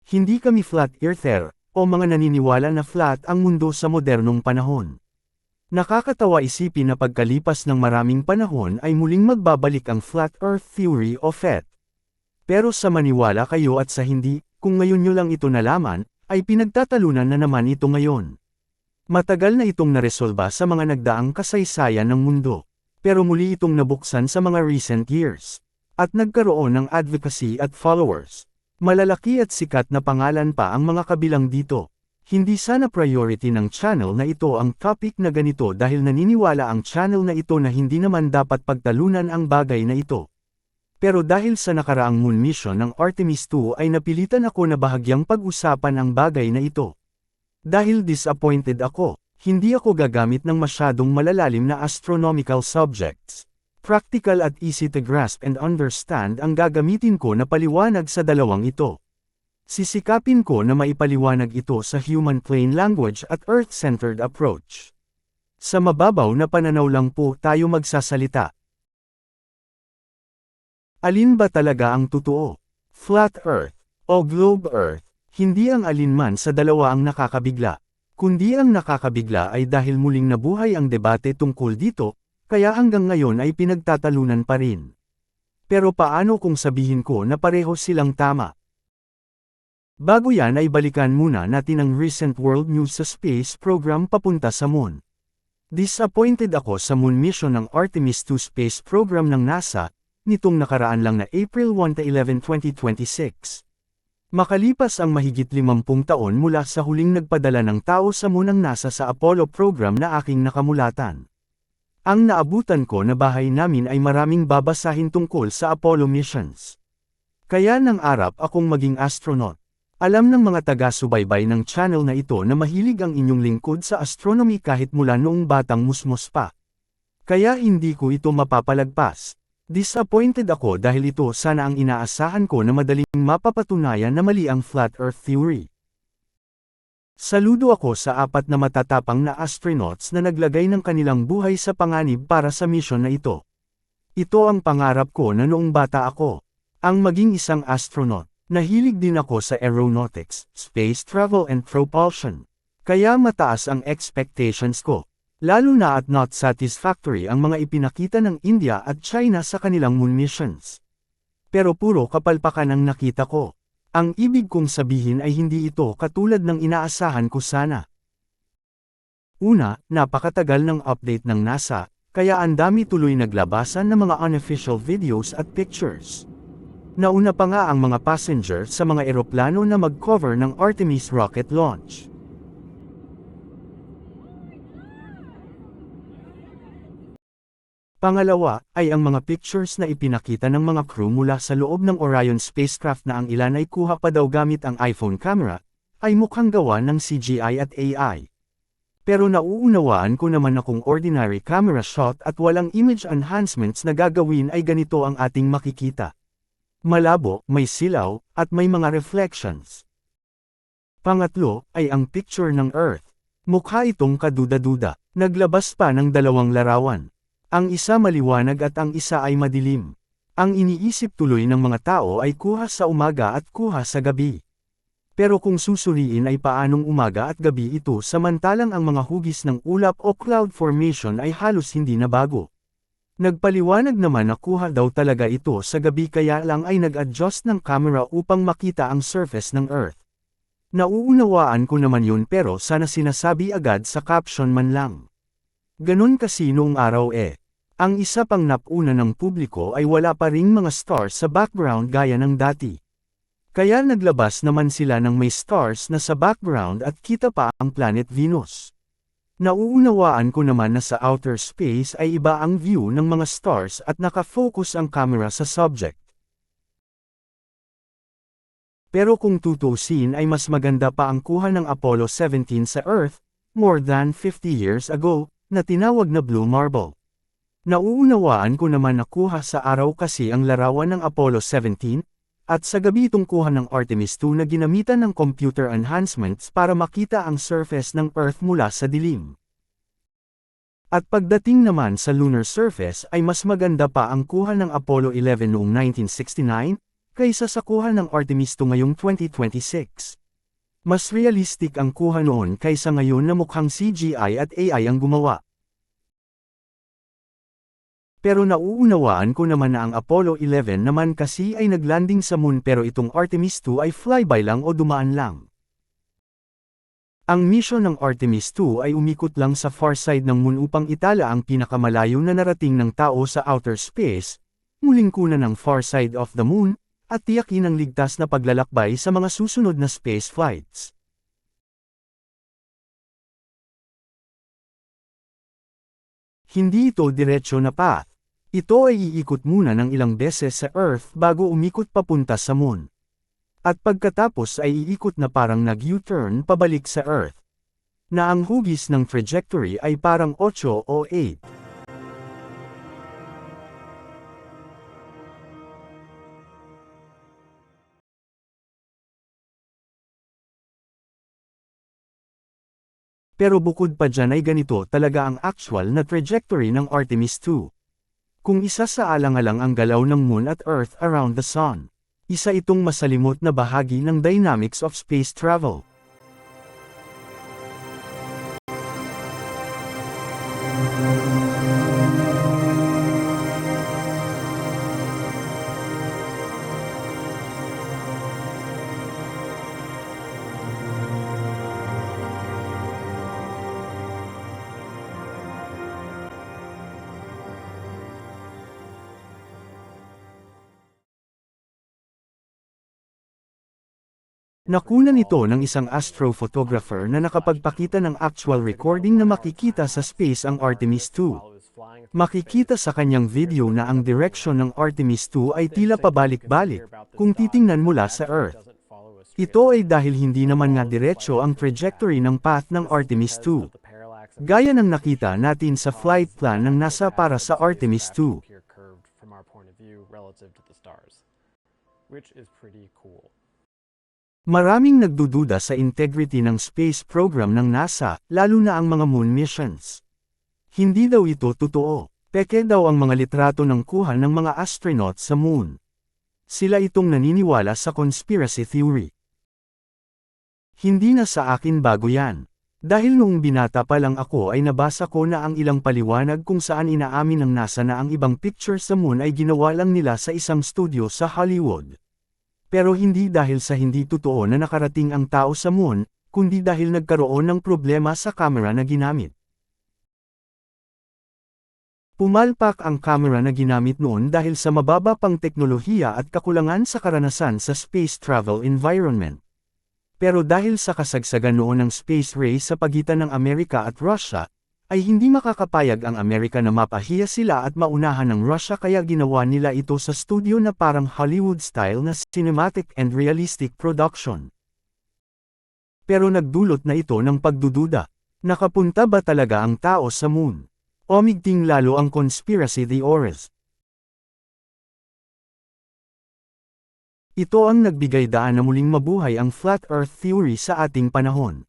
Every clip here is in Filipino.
Hindi kami flat earther, o mga naniniwala na flat ang mundo sa modernong panahon. Nakakatawa isipin na pagkalipas ng maraming panahon ay muling magbabalik ang flat earth theory o FET. Pero sa maniwala kayo at sa hindi, kung ngayon nyo lang ito nalaman, ay pinagtatalunan na naman ito ngayon. Matagal na itong naresolba sa mga nagdaang kasaysayan ng mundo. Pero muli itong nabuksan sa mga recent years. At nagkaroon ng advocacy at followers. Malalaki at sikat na pangalan pa ang mga kabilang dito. Hindi sana priority ng channel na ito ang topic na ganito dahil naniniwala ang channel na ito na hindi naman dapat pagtalunan ang bagay na ito. Pero dahil sa nakaraang moon mission ng Artemis II ay napilitan ako na bahagyang pag-usapan ang bagay na ito. Dahil disappointed ako, hindi ako gagamit ng masyadong malalalim na astronomical subjects. Practical at easy to grasp and understand ang gagamitin ko na paliwanag sa dalawang ito. Sisikapin ko na maipaliwanag ito sa human plain language at earth-centered approach. Sa mababaw na pananaw lang po tayo magsasalita. Alin ba talaga ang totoo? Flat Earth o Globe Earth? Hindi ang alinman sa dalawa ang nakakabigla. Kundi ang nakakabigla ay dahil muling nabuhay ang debate tungkol dito, kaya hanggang ngayon ay pinagtatalunan pa rin. Pero paano kung sabihin ko na pareho silang tama? Bago yan ay balikan muna natin ang recent world news sa space program papunta sa moon. Disappointed ako sa moon mission ng Artemis II space program ng NASA, nitong nakaraan lang na April 1 to 11, 2026. Makalipas ang mahigit 50 taon mula sa huling nagpadala ng tao sa moon ng NASA sa Apollo program na aking nakamulatan. Ang naabutan ko na bahay namin ay maraming babasahin tungkol sa Apollo missions. Kaya nang arap akong maging astronaut. Alam ng mga taga-subaybay ng channel na ito na mahilig ang inyong lingkod sa astronomy kahit mula noong batang musmos pa. Kaya hindi ko ito mapapalagpas. Disappointed ako dahil ito sana ang inaasahan ko na madaling mapapatunayan na mali ang flat earth theory. Saludo ako sa 4 na matatapang na astronauts na naglagay ng kanilang buhay sa panganib para sa mission na ito. Ito ang pangarap ko na noong bata ako. Ang maging isang astronaut. Nahilig din ako sa aeronautics, space travel and propulsion. Kaya mataas ang expectations ko. Lalo na at not satisfactory ang mga ipinakita ng India at China sa kanilang moon missions. Pero puro kapalpakan ang nakita ko. Ang ibig kong sabihin ay hindi ito katulad ng inaasahan ko sana. Una, napakatagal ng update ng NASA, kaya ang dami tuloy naglabasan ng mga unofficial videos at pictures. Nauna pa nga ang mga passenger sa mga eroplano na mag-cover ng Artemis rocket launch. Pangalawa, ay ang mga pictures na ipinakita ng mga crew mula sa loob ng Orion spacecraft na ang ilan ay kuha pa daw gamit ang iPhone camera, ay mukhang gawa ng CGI at AI. Pero nauunawaan ko naman na kung ordinary camera shot at walang image enhancements na gagawin ay ganito ang ating makikita. Malabo, may silaw, at may mga reflections. Pangatlo, ay ang picture ng Earth. Mukha itong kaduda-duda. Naglabas pa ng 2 larawan. Ang isa maliwanag at ang isa ay madilim. Ang iniisip tuloy ng mga tao ay kuha sa umaga at kuha sa gabi. Pero kung susuriin ay paanong umaga at gabi ito samantalang ang mga hugis ng ulap o cloud formation ay halos hindi na bago. Nagpaliwanag naman na kuha daw talaga ito sa gabi kaya lang ay nag-adjust ng camera upang makita ang surface ng Earth. Nauunawaan ko naman yun pero sana sinasabi agad sa caption man lang. Ganon kasi noong araw eh. Ang isa pang napuna ng publiko ay wala pa ring mga stars sa background gaya ng dati. Kaya naglabas naman sila ng may stars na sa background at kita pa ang planet Venus. Nauunawaan ko naman na sa outer space ay iba ang view ng mga stars at nakafocus ang camera sa subject. Pero kung tutusin ay mas maganda pa ang kuha ng Apollo 17 sa Earth, more than 50 years ago, na tinawag na Blue Marble. Nauunawaan ko naman na kuha sa araw kasi ang larawan ng Apollo 17, at sa gabi itong kuha ng Artemis II na ginamitan ng computer enhancements para makita ang surface ng Earth mula sa dilim. At pagdating naman sa lunar surface ay mas maganda pa ang kuha ng Apollo 11 noong 1969, kaysa sa kuha ng Artemis II ngayong 2026. Mas realistic ang kuha noon kaysa ngayon na mukhang CGI at AI ang gumawa. Pero nauunawaan ko naman na ang Apollo 11 naman kasi ay naglanding sa moon pero itong Artemis II ay flyby lang o dumaan lang. Ang mission ng Artemis II ay umikot lang sa far side ng moon upang itala ang pinakamalayo na narating ng tao sa outer space, muling kunan ng far side of the moon, at tiyakin ang ligtas na paglalakbay sa mga susunod na space flights. Hindi ito diretsyo na path. Ito ay iikot muna ng ilang beses sa Earth bago umikot papunta sa moon. At pagkatapos ay iikot na parang nag-U-turn pabalik sa Earth. Na ang hugis ng trajectory ay parang 8 o 8. Pero bukod pa dyan ay ganito talaga ang actual na trajectory ng Artemis II. Kung isa sa alang-alang ang galaw ng Moon at Earth around the Sun, isa itong masalimot na bahagi ng dynamics of space travel. Nakunan ito ng isang astrophotographer na nakapagpakita ng actual recording na makikita sa space ang Artemis II. Makikita sa kanyang video na ang direksyon ng Artemis II ay tila pabalik-balik, kung titingnan mula sa Earth. Ito ay dahil hindi naman nga diretsyo ang trajectory ng path ng Artemis II. Gaya ng nakita natin sa flight plan ng NASA para sa Artemis II. Maraming nagdududa sa integrity ng space program ng NASA, lalo na ang mga moon missions. Hindi daw ito totoo. Peke daw ang mga litrato ng kuha ng mga astronaut sa moon. Sila itong naniniwala sa conspiracy theory. Hindi na sa akin bago yan. Dahil noong binata pa lang ako ay nabasa ko na ang ilang paliwanag kung saan inaamin ng NASA na ang ibang picture sa moon ay ginawa lang nila sa isang studio sa Hollywood. Pero hindi dahil sa hindi totoo na nakarating ang tao sa moon, kundi dahil nagkaroon ng problema sa camera na ginamit. Pumalpak ang camera na ginamit noon dahil sa mababa pang teknolohiya at kakulangan sa karanasan sa space travel environment. Pero dahil sa kasagsagan noon ng space race sa pagitan ng Amerika at Russia, ay hindi makakapayag ang Amerika na mapahiya sila at maunahan ng Russia kaya ginawa nila ito sa studio na parang Hollywood-style na cinematic and realistic production. Pero nagdulot na ito ng pagdududa. Nakapunta ba talaga ang tao sa moon? Umigting lalo ang conspiracy theories. Ito ang nagbigay daan na muling mabuhay ang flat earth theory sa ating panahon.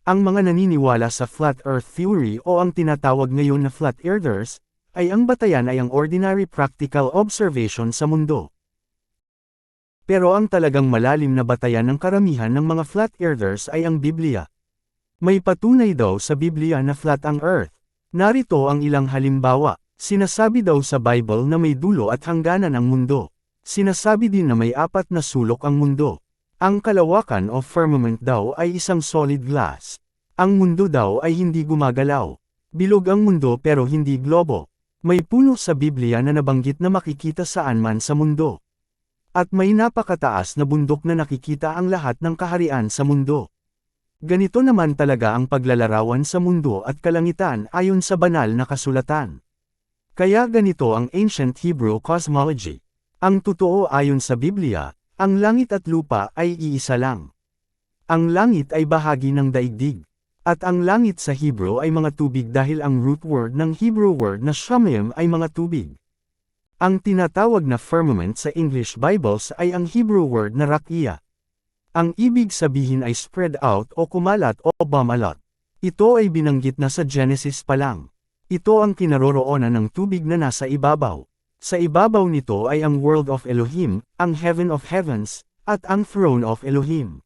Ang mga naniniwala sa flat earth theory o ang tinatawag ngayon na flat earthers, ay ang batayan ay ang ordinary practical observation sa mundo. Pero ang talagang malalim na batayan ng karamihan ng mga flat earthers ay ang Biblia. May patunay daw sa Biblia na flat ang earth. Narito ang ilang halimbawa. Sinasabi daw sa Bible na may dulo at hangganan ang mundo. Sinasabi din na may 4 na sulok ang mundo. Ang kalawakan o firmament daw ay isang solid glass. Ang mundo daw ay hindi gumagalaw. Bilog ang mundo pero hindi globo. May puno sa Biblia na nabanggit na makikita saan man sa mundo. At may napakataas na bundok na nakikita ang lahat ng kaharian sa mundo. Ganito naman talaga ang paglalarawan sa mundo at kalangitan ayon sa banal na kasulatan. Kaya ganito ang ancient Hebrew cosmology. Ang totoo ayon sa Biblia, ang langit at lupa ay iisa lang. Ang langit ay bahagi ng daigdig. At ang langit sa Hebrew ay mga tubig dahil ang root word ng Hebrew word na shamayim ay mga tubig. Ang tinatawag na firmament sa English Bibles ay ang Hebrew word na rakia. Ang ibig sabihin ay spread out o kumalat o bumalot. Ito ay binanggit na sa Genesis pa lang. Ito ang kinaroroonan ng tubig na nasa ibabaw. Sa ibabaw nito ay ang world of Elohim, ang heaven of heavens, at ang throne of Elohim.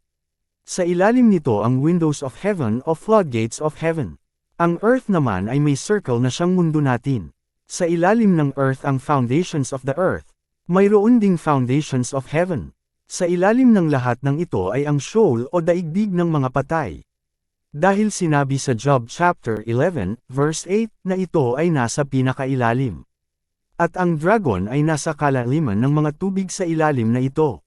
Sa ilalim nito ang windows of heaven o floodgates of heaven. Ang earth naman ay may circle na siyang mundo natin. Sa ilalim ng earth ang foundations of the earth. Mayroon ding foundations of heaven. Sa ilalim ng lahat ng ito ay ang Sheol o daigdig ng mga patay. Dahil sinabi sa Job chapter 11, verse 8 na ito ay nasa pinakailalim. At ang dragon ay nasa kalaliman ng mga tubig sa ilalim na ito.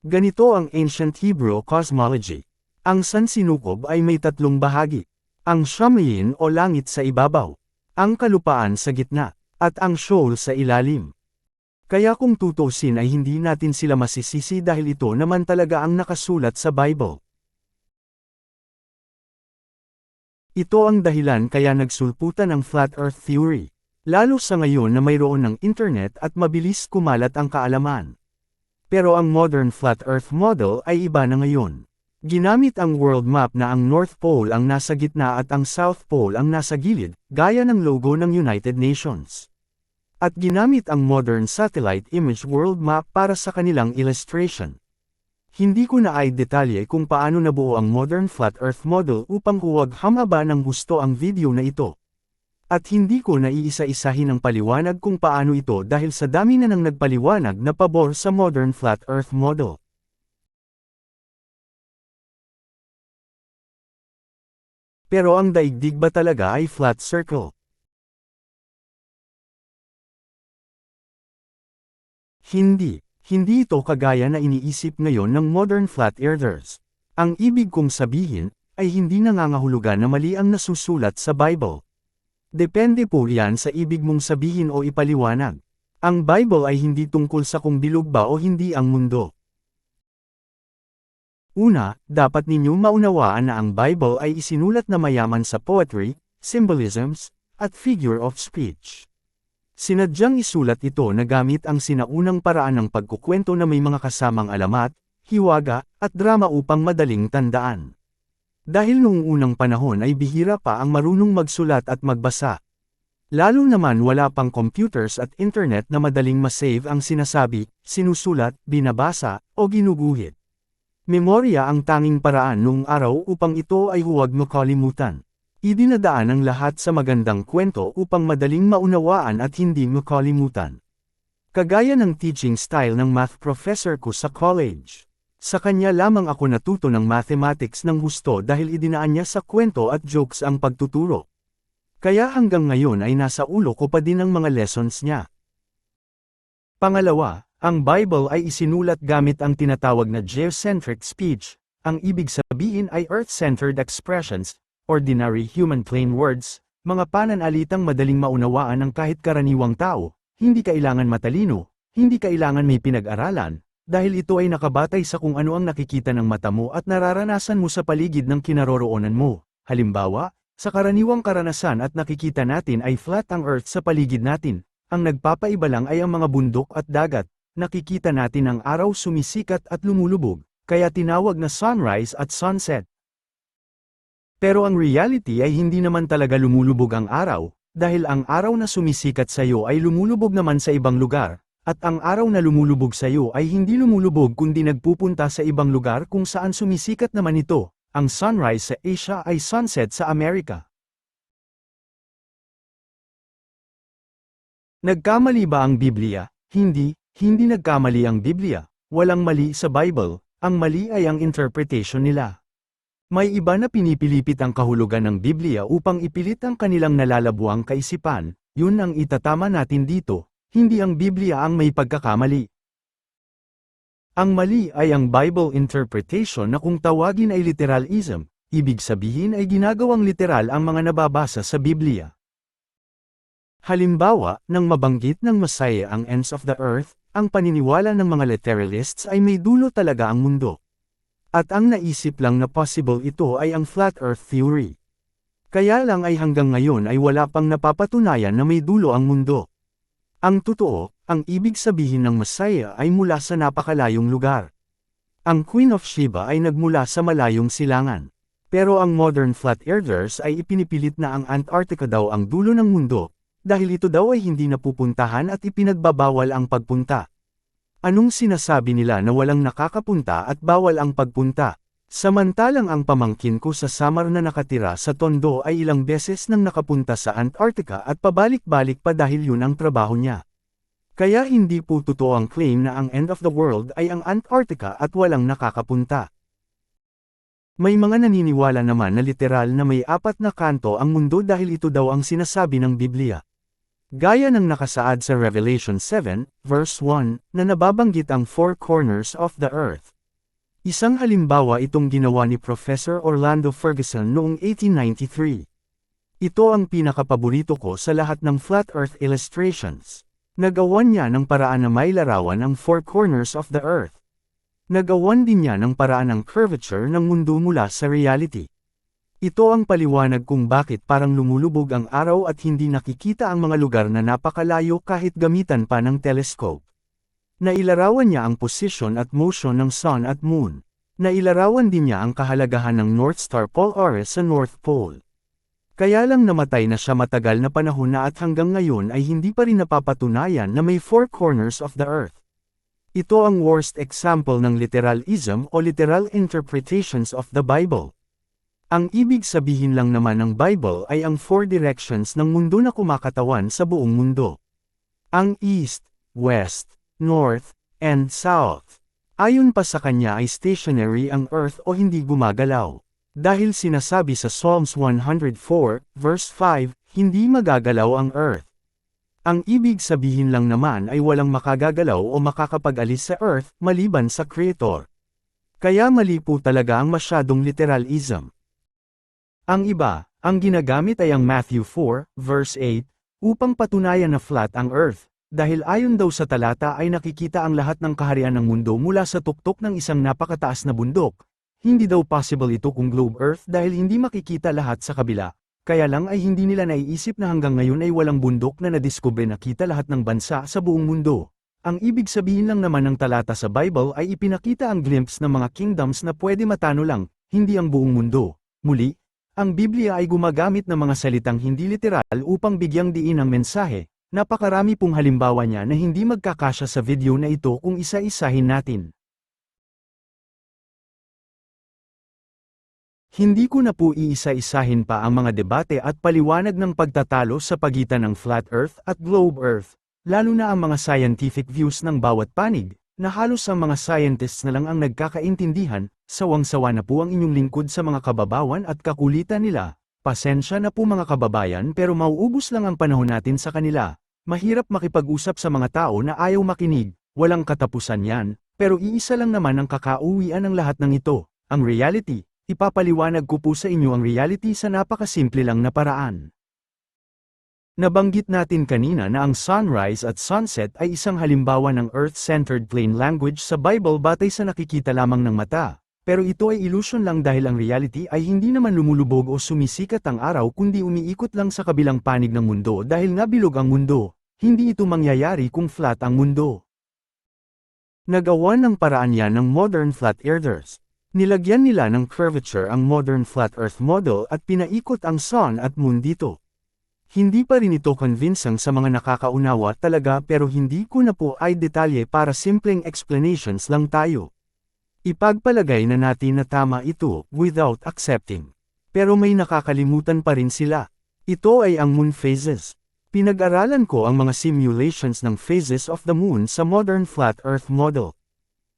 Ganito ang ancient Hebrew cosmology. Ang sansinukob ay may tatlong bahagi. Ang Shamayin o langit sa ibabaw, ang kalupaan sa gitna, at ang Sheol sa ilalim. Kaya kung tutusin ay hindi natin sila masisisi dahil ito naman talaga ang nakasulat sa Bible. Ito ang dahilan kaya nagsulputan ang Flat Earth Theory, lalo sa ngayon na mayroon ng internet at mabilis kumalat ang kaalaman. Pero ang modern Flat Earth model ay iba na ngayon. Ginamit ang world map na ang North Pole ang nasa gitna at ang South Pole ang nasa gilid, gaya ng logo ng United Nations. At ginamit ang modern satellite image world map para sa kanilang illustration. Hindi ko na ay detalye kung paano nabuo ang modern Flat Earth model upang huwag hamaba ng gusto ang video na ito. At hindi ko na iisa-isahin ang paliwanag kung paano ito dahil sa dami na nang nagpaliwanag na pabor sa modern Flat Earth model. Pero ang daigdig ba talaga ay flat circle? Hindi. Hindi ito kagaya na iniisip ngayon ng modern flat earthers. Ang ibig kong sabihin, ay hindi nangangahulugan na mali ang nasusulat sa Bible. Depende po yan sa ibig mong sabihin o ipaliwanag. Ang Bible ay hindi tungkol sa kung bilog ba o hindi ang mundo. Una, dapat ninyong maunawaan na ang Bible ay isinulat na mayaman sa poetry, symbolisms, at figure of speech. Sinadyang isulat ito na gamit ang sinaunang paraan ng pagkukwento na may mga kasamang alamat, hiwaga, at drama upang madaling tandaan. Dahil noong unang panahon ay bihira pa ang marunong magsulat at magbasa. Lalo naman wala pang computers at internet na madaling masave ang sinasabi, sinusulat, binabasa, o ginuguhit. Memorya ang tanging paraan noong araw upang ito ay huwag makalimutan. Idinadaan ang lahat sa magandang kwento upang madaling maunawaan at hindi makalimutan. Kagaya ng teaching style ng math professor ko sa college. Sa kanya lamang ako natuto ng mathematics ng gusto dahil idinaan niya sa kwento at jokes ang pagtuturo. Kaya hanggang ngayon ay nasa ulo ko pa din ang mga lessons niya. Pangalawa, ang Bible ay isinulat gamit ang tinatawag na geocentric speech. Ang ibig sabihin ay earth-centered expressions, ordinary human plain words, mga pananalitang madaling maunawaan ng kahit karaniwang tao, hindi kailangan matalino, hindi kailangan may pinag-aralan, dahil ito ay nakabatay sa kung ano ang nakikita ng mata mo at nararanasan mo sa paligid ng kinaroroonan mo. Halimbawa, sa karaniwang karanasan at nakikita natin ay flat ang earth sa paligid natin, ang nagpapaiba lang ay ang mga bundok at dagat. Nakikita natin ang araw sumisikat at lumulubog, kaya tinawag na sunrise at sunset. Pero ang reality ay hindi naman talaga lumulubog ang araw, dahil ang araw na sumisikat sa iyo ay lumulubog naman sa ibang lugar, at ang araw na lumulubog sa iyo ay hindi lumulubog kundi nagpupunta sa ibang lugar kung saan sumisikat naman ito. Ang sunrise sa Asia ay sunset sa Amerika. Nagkamali ba ang Biblia? Hindi. Hindi nagkamali ang Biblia, walang mali sa Bible, ang mali ay ang interpretation nila. May iba na pinipilipit ang kahulugan ng Biblia upang ipilit ang kanilang nalalabuang kaisipan, yun ang itatama natin dito, hindi ang Biblia ang may pagkakamali. Ang mali ay ang Bible interpretation na kung tawagin ay literalism, ibig sabihin ay ginagawang literal ang mga nababasa sa Biblia. Halimbawa, nang mabanggit ng Messiah ang ends of the earth, ang paniniwala ng mga literalists ay may dulo talaga ang mundo. At ang naisip lang na possible ito ay ang flat earth theory. Kaya lang ay hanggang ngayon ay wala pang napapatunayan na may dulo ang mundo. Ang totoo, ang ibig sabihin ng Messiah ay mula sa napakalayong lugar. Ang Queen of Sheba ay nagmula sa malayong silangan. Pero ang modern flat earthers ay ipinipilit na ang Antarctica daw ang dulo ng mundo, dahil ito daw ay hindi napupuntahan at ipinagbabawal ang pagpunta. Anong sinasabi nila na walang nakakapunta at bawal ang pagpunta? Samantalang ang pamangkin ko sa Samar na nakatira sa Tondo ay ilang beses nang nakapunta sa Antarctica at pabalik-balik pa dahil yun ang trabaho niya. Kaya hindi po totoo ang claim na ang end of the world ay ang Antarctica at walang nakakapunta. May mga naniniwala naman na literal na may 4 na kanto ang mundo dahil ito daw ang sinasabi ng Biblia. Gaya ng nakasaad sa Revelation 7, verse 1, na nababanggit ang 4 corners of the earth. Isang halimbawa itong ginawa ni Professor Orlando Ferguson noong 1893. Ito ang pinakapaborito ko sa lahat ng flat earth illustrations. Nagawan niya ng paraan na may larawan ang 4 corners of the earth. Nagawan din niya ng paraan ng curvature ng mundo mula sa reality. Ito ang paliwanag kung bakit parang lumulubog ang araw at hindi nakikita ang mga lugar na napakalayo kahit gamitan pa ng telescope. Nailarawan niya ang position at motion ng Sun at Moon. Nailarawan din niya ang kahalagahan ng North Star Polaris sa North Pole. Kaya lang namatay na siya matagal na panahon na at hanggang ngayon ay hindi pa rin napapatunayan na may 4 corners of the earth. Ito ang worst example ng literalism o literal interpretations of the Bible. Ang ibig sabihin lang naman ng Bible ay ang 4 directions ng mundo na kumakatawan sa buong mundo. Ang East, West, North, and South. Ayon pa sa kanya ay stationary ang Earth o hindi gumagalaw. Dahil sinasabi sa Psalms 104, verse 5, hindi magagalaw ang Earth. Ang ibig sabihin lang naman ay walang makagagalaw o makakapag-alis sa Earth maliban sa Creator. Kaya mali po talaga ang masyadong literalism. Ang iba, ang ginagamit ay ang Matthew 4, verse 8, upang patunayan na flat ang Earth. Dahil ayon daw sa talata ay nakikita ang lahat ng kaharian ng mundo mula sa tuktok ng isang napakataas na bundok. Hindi daw possible ito kung globe Earth dahil hindi makikita lahat sa kabila. Kaya lang ay hindi nila naiisip na hanggang ngayon ay walang bundok na nadiskubre na kita lahat ng bansa sa buong mundo. Ang ibig sabihin lang naman ng talata sa Bible ay ipinakita ang glimpse ng mga kingdoms na pwede matano lang, hindi ang buong mundo. Muli, ang Biblia ay gumagamit ng mga salitang hindi literal upang bigyang diin ang mensahe. Napakarami pong halimbawa niya na hindi magkakasya sa video na ito kung isa-isahin natin. Hindi ko na po iisa-isahin pa ang mga debate at paliwanag ng pagtatalo sa pagitan ng flat earth at globe earth, lalo na ang mga scientific views ng bawat panig, na halos ang mga scientists na lang ang nagkakaintindihan. Sawang-sawa na po ang inyong lingkod sa mga kababawan at kakulitan nila. Pasensya na po mga kababayan pero mauubos lang ang panahon natin sa kanila. Mahirap makipag-usap sa mga tao na ayaw makinig, walang katapusan yan, pero iisa lang naman ang kakauwian ng lahat ng ito, ang reality. Ipapaliwanag ko po sa inyo ang reality sa napakasimple lang na paraan. Nabanggit natin kanina na ang sunrise at sunset ay isang halimbawa ng earth-centered plain language sa Bible batay sa nakikita lamang ng mata. Pero ito ay illusion lang dahil ang reality ay hindi naman lumulubog o sumisikat ang araw kundi umiikot lang sa kabilang panig ng mundo dahil nga bilog ang mundo. Hindi ito mangyayari kung flat ang mundo. Nagawa ng paraan yan ng modern flat earthers. Nilagyan nila ng curvature ang modern flat earth model at pinaikot ang sun at moon dito. Hindi pa rin ito convincing sa mga nakakaunawa talaga pero hindi ko na po ay detalye para simpleng explanations lang tayo. Ipagpalagay na natin na tama ito without accepting. Pero may nakakalimutan pa rin sila. Ito ay ang moon phases. Pinag-aralan ko ang mga simulations ng phases of the moon sa modern flat earth model.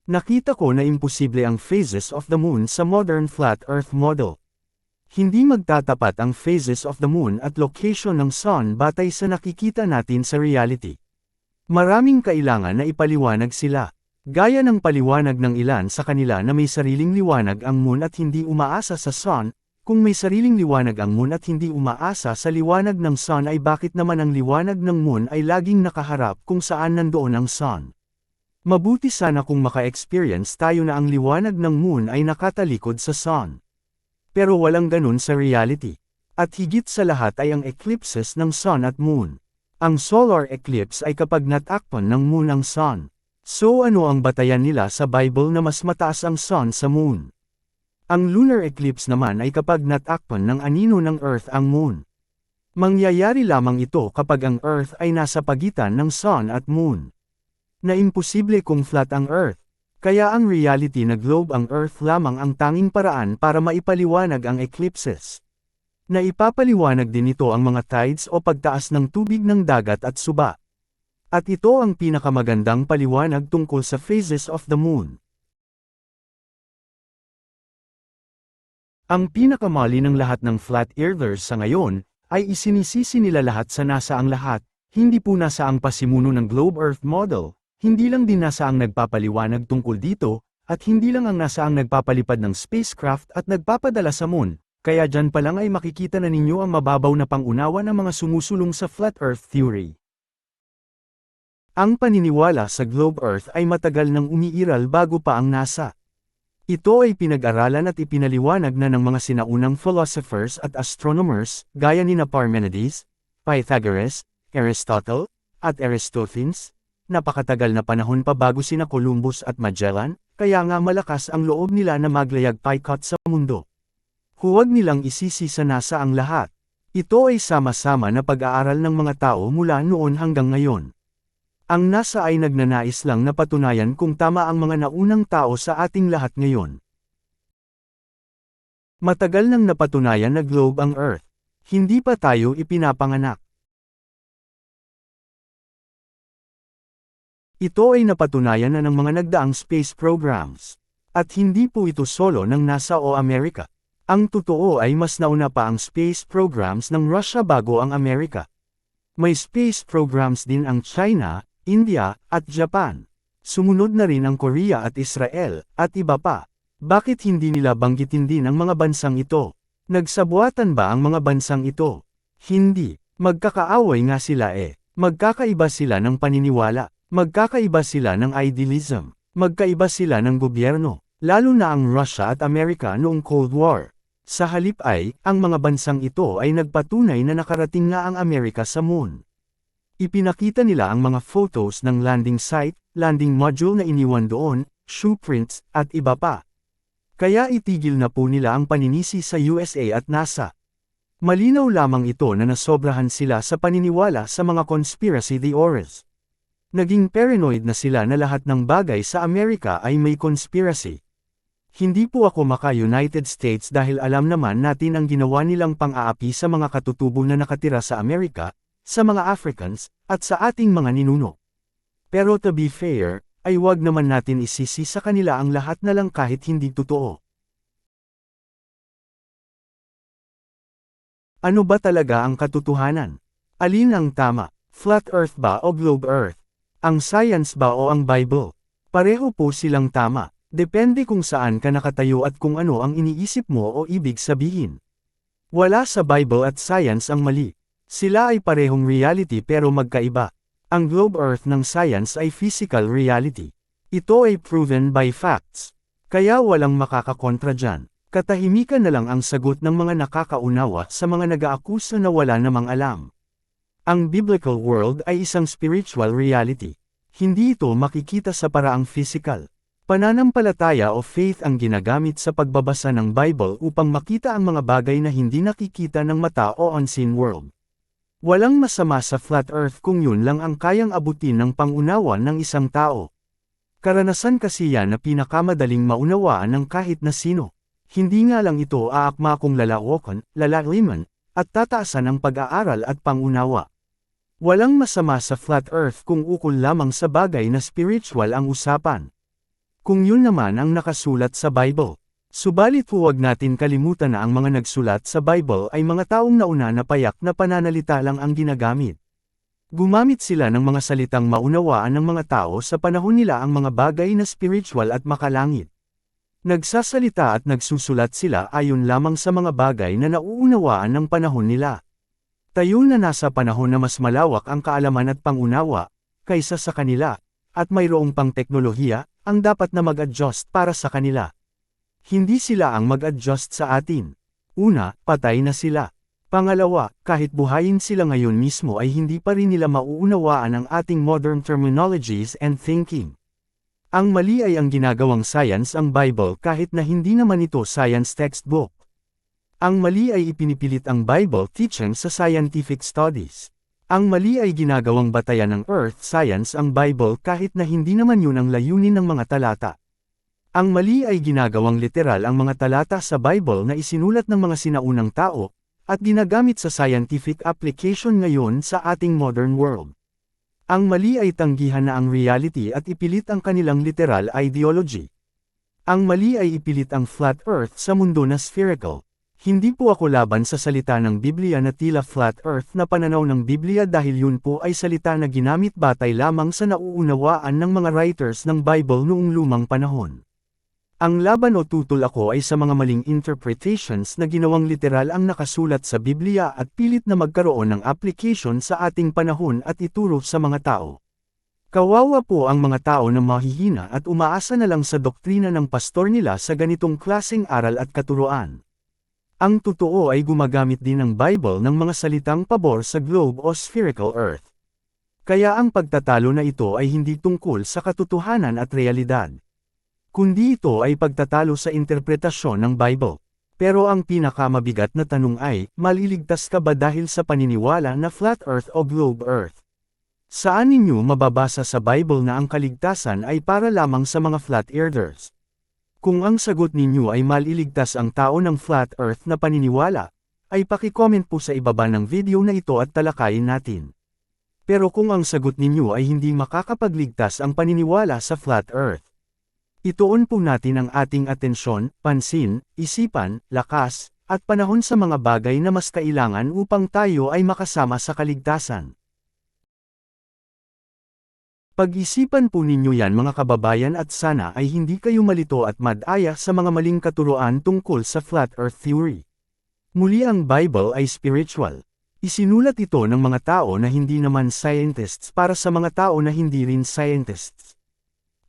Nakita ko na imposible ang phases of the moon sa modern flat earth model. Hindi magtatapat ang phases of the moon at location ng sun batay sa nakikita natin sa reality. Maraming kailangan na ipaliwanag sila. Gaya ng paliwanag ng ilan sa kanila na may sariling liwanag ang moon at hindi umaasa sa sun, kung may sariling liwanag ang moon at hindi umaasa sa liwanag ng sun ay bakit naman ang liwanag ng moon ay laging nakaharap kung saan nandoon ang sun? Mabuti sana kung maka-experience tayo na ang liwanag ng moon ay nakatalikod sa sun. Pero walang ganun sa reality. At higit sa lahat ay ang eclipses ng sun at moon. Ang solar eclipse ay kapag natakpan ng moon ang sun. So ano ang batayan nila sa Bible na mas mataas ang sun sa moon? Ang lunar eclipse naman ay kapag natakpan ng anino ng earth ang moon. Mangyayari lamang ito kapag ang Earth ay nasa pagitan ng Sun at Moon. Na imposible kung flat ang Earth. Kaya ang reality na globe ang Earth lamang ang tanging paraan para maipaliwanag ang eclipses. Na ipapaliwanag din ito ang mga tides o pagtaas ng tubig ng dagat at suba. At ito ang pinakamagandang paliwanag tungkol sa phases of the Moon. Ang pinakamali ng lahat ng flat earthers sa ngayon, ay isinisisi nila lahat sa NASA ang lahat, hindi po NASA ang pasimuno ng Globe Earth Model. Hindi lang din NASA ang nagpapaliwanag tungkol dito, at hindi lang ang NASA ang nagpapalipad ng spacecraft at nagpapadala sa Moon, kaya dyan pa lang ay makikita na ninyo ang mababaw na pangunawa ng mga sumusulong sa Flat Earth Theory. Ang paniniwala sa Globe Earth ay matagal nang umiiral bago pa ang NASA. Ito ay pinag-aralan at ipinaliwanag na ng mga sinaunang philosophers at astronomers, gaya ni Parmenides, Pythagoras, Aristotle, at Aristophanes. Napakatagal na panahon pa bago sina Columbus at Magellan, kaya nga malakas ang loob nila na maglayag paikot sa mundo. Huwag nilang isisi sa NASA ang lahat. Ito ay sama-sama na pag-aaral ng mga tao mula noon hanggang ngayon. Ang NASA ay nagnanais lang na patunayan kung tama ang mga naunang tao sa ating lahat ngayon. Matagal nang napatunayan na globe ang Earth. Hindi pa tayo ipinapanganak. Ito ay napatunayan na ng mga nagdaang space programs. At hindi po ito solo ng NASA o Amerika. Ang totoo ay mas nauna pa ang space programs ng Russia bago ang Amerika. May space programs din ang China, India, at Japan. Sumunod na rin ang Korea at Israel, at iba pa. Bakit hindi nila banggitin din ang mga bansang ito? Nagsabuatan ba ang mga bansang ito? Hindi. Magkakaaway nga sila eh. Magkakaiba sila ng paniniwala. Magkakaiba sila ng idealism. Magkaiba sila ng gobyerno. Lalo na ang Russia at Amerika noong Cold War. Sa halip ay, ang mga bansang ito ay nagpatunay na nakarating nga ang Amerika sa Moon. Ipinakita nila ang mga photos ng landing site, landing module na iniwan doon, shoe prints, at iba pa. Kaya itigil na po nila ang paninisi sa USA at NASA. Malinaw lamang ito na nasobrahan sila sa paniniwala sa mga conspiracy theories. Naging paranoid na sila na lahat ng bagay sa Amerika ay may conspiracy. Hindi po ako maka-United States dahil alam naman natin ang ginawa nilang pang-aapi sa mga katutubo na nakatira sa Amerika, sa mga Africans, at sa ating mga ninuno. Pero to be fair, ay wag naman natin isisi sa kanila ang lahat na lang kahit hindi totoo. Ano ba talaga ang katotohanan? Alin ang tama? Flat Earth ba o Globe Earth? Ang science ba o ang Bible? Pareho po silang tama. Depende kung saan ka nakatayo at kung ano ang iniisip mo o ibig sabihin. Wala sa Bible at science ang mali. Sila ay parehong reality pero magkaiba. Ang Globe Earth ng science ay physical reality. Ito ay proven by facts. Kaya walang makakakontra dyan. Katahimikan na lang ang sagot ng mga nakakaunawa sa mga nag-aakusa na wala namang alam. Ang biblical world ay isang spiritual reality. Hindi ito makikita sa paraang physical. Pananampalataya o faith ang ginagamit sa pagbabasa ng Bible upang makita ang mga bagay na hindi nakikita ng mata o unseen world. Walang masama sa flat earth kung yun lang ang kayang abutin ng pangunawa ng isang tao. Karanasan kasi yan na pinakamadaling maunawaan ng kahit na sino. Hindi nga lang ito aakma kung lalawakan, lalaliman, at tataasan ang pag-aaral at pangunawa. Walang masama sa flat earth kung ukol lamang sa bagay na spiritual ang usapan. Kung yun naman ang nakasulat sa Bible. Subalit huwag natin kalimutan na ang mga nagsulat sa Bible ay mga taong nauna na payak na pananalita lang ang ginagamit. Gumamit sila ng mga salitang maunawaan ng mga tao sa panahon nila ang mga bagay na spiritual at makalangit. Nagsasalita at nagsusulat sila ayon lamang sa mga bagay na nauunawaan ng panahon nila. Tayo na nasa panahon na mas malawak ang kaalaman at pangunawa, kaysa sa kanila, at mayroong pang teknolohiya, ang dapat na mag-adjust para sa kanila. Hindi sila ang mag-adjust sa atin. Una, patay na sila. Pangalawa, kahit buhayin sila ngayon mismo ay hindi pa rin nila mauunawaan ang ating modern terminologies and thinking. Ang mali ay ang ginagawang science ang Bible kahit na hindi naman ito science textbook. Ang mali ay ipinipilit ang Bible teaching sa scientific studies. Ang mali ay ginagawang batayan ng earth science ang Bible kahit na hindi naman yun ang layunin ng mga talata. Ang mali ay ginagawang literal ang mga talata sa Bible na isinulat ng mga sinaunang tao, at ginagamit sa scientific application ngayon sa ating modern world. Ang mali ay tanggihan na ang reality at ipilit ang kanilang literal ideology. Ang mali ay ipilit ang flat earth sa mundo na spherical. Hindi po ako laban sa salita ng Biblia na tila flat earth na pananaw ng Biblia dahil yun po ay salita na ginamit batay lamang sa nauunawaan ng mga writers ng Bible noong lumang panahon. Ang laban o tutol ako ay sa mga maling interpretations na ginawang literal ang nakasulat sa Biblia at pilit na magkaroon ng application sa ating panahon at ituro sa mga tao. Kawawa po ang mga tao na mahihina at umaasa na lang sa doktrina ng pastor nila sa ganitong klaseng aral at katuruan. Ang totoo ay gumagamit din ng Bible ng mga salitang pabor sa globe o spherical earth. Kaya ang pagtatalo na ito ay hindi tungkol sa katotohanan at realidad. Kundi ito ay pagtatalo sa interpretasyon ng Bible. Pero ang pinakamabigat na tanong ay, maliligtas ka ba dahil sa paniniwala na flat earth o globe earth? Saan ninyo mababasa sa Bible na ang kaligtasan ay para lamang sa mga flat earthers? Kung ang sagot ninyo ay maliligtas ang tao ng flat earth na paniniwala, ay paki-comment po sa ibaba ng video na ito at talakayin natin. Pero kung ang sagot ninyo ay hindi makakapagligtas ang paniniwala sa flat earth, ituon po natin ang ating atensyon, pansin, isipan, lakas, at panahon sa mga bagay na mas kailangan upang tayo ay makasama sa kaligtasan. Pag-isipan po ninyo yan mga kababayan at sana ay hindi kayo malito at madaya sa mga maling katuruan tungkol sa flat earth theory. Muli ang Bible ay spiritual. Isinulat ito ng mga tao na hindi naman scientists para sa mga tao na hindi rin scientists.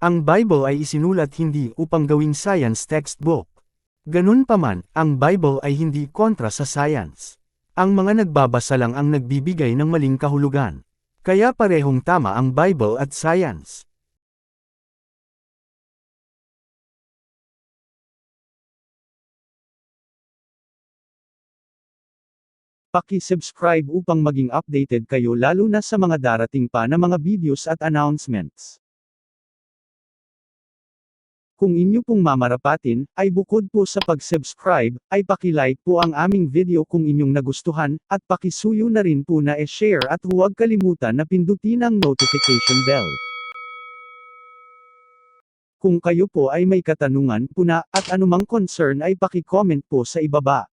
Ang Bible ay isinulat hindi upang gawing science textbook. Ganun pa man, ang Bible ay hindi kontra sa science. Ang mga nagbabasa lang ang nagbibigay ng maling kahulugan. Kaya parehong tama ang Bible at science. Paki-subscribe upang maging updated kayo lalo na sa mga darating pa na mga videos at announcements. Kung inyo pong mamarapatin, ay bukod po sa pag-subscribe, ay paki-like po ang aming video kung inyong nagustuhan, at paki-suyo na rin po na e-share at huwag kalimutan na pindutin ang notification bell. Kung kayo po ay may katanungan po na, at anumang concern ay paki-comment po sa ibaba.